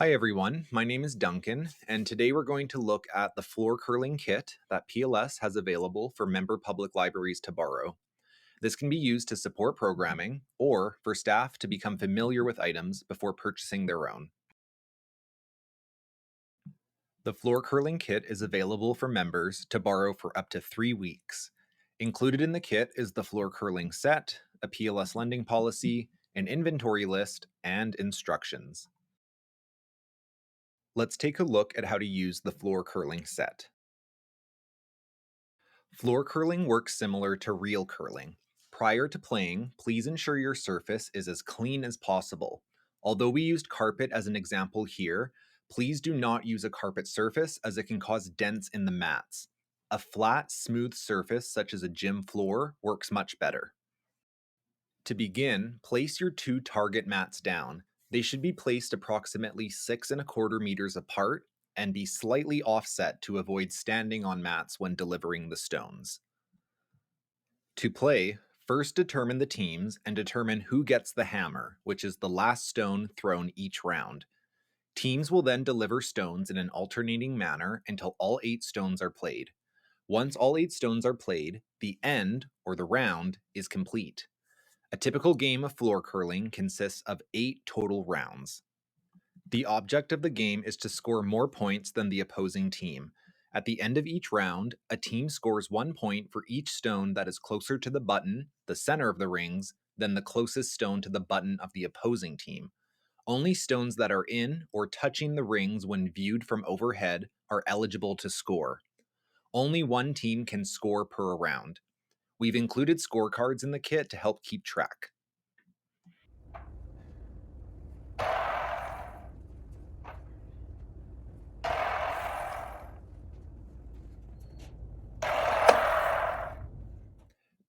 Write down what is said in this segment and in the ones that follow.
Hi everyone, my name is Duncan, and today we're going to look at the floor curling kit that PLS has available for member public libraries to borrow. This can be used to support programming or for staff to become familiar with items before purchasing their own. The floor curling kit is available for members to borrow for up to 3 weeks. Included in the kit is the floor curling set, a PLS lending policy, an inventory list, and instructions. Let's take a look at how to use the floor curling set. Floor curling works similar to real curling. Prior to playing, please ensure your surface is as clean as possible. Although we used carpet as an example here, please do not use a carpet surface as it can cause dents in the mats. A flat, smooth surface such as a gym floor works much better. To begin, place your two target mats down. They should be placed approximately 6¼ meters apart and be slightly offset to avoid standing on mats when delivering the stones. To play, first determine the teams and determine who gets the hammer, which is the last stone thrown each round. Teams will then deliver stones in an alternating manner until all 8 stones are played. Once all 8 stones are played, the end, or the round, is complete. A typical game of floor curling consists of 8 total rounds. The object of the game is to score more points than the opposing team. At the end of each round, a team scores 1 point for each stone that is closer to the button, the center of the rings, than the closest stone to the button of the opposing team. Only stones that are in or touching the rings when viewed from overhead are eligible to score. Only one team can score per round. We've included scorecards in the kit to help keep track.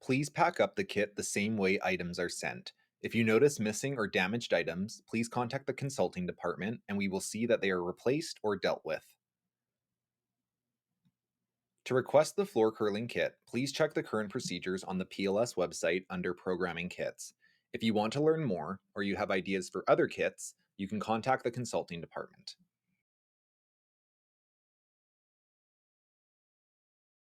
Please pack up the kit the same way items are sent. If you notice missing or damaged items, please contact the consulting department and we will see that they are replaced or dealt with. To request the floor curling kit, please check the current procedures on the PLS website under Programming Kits. If you want to learn more or you have ideas for other kits, you can contact the consulting department.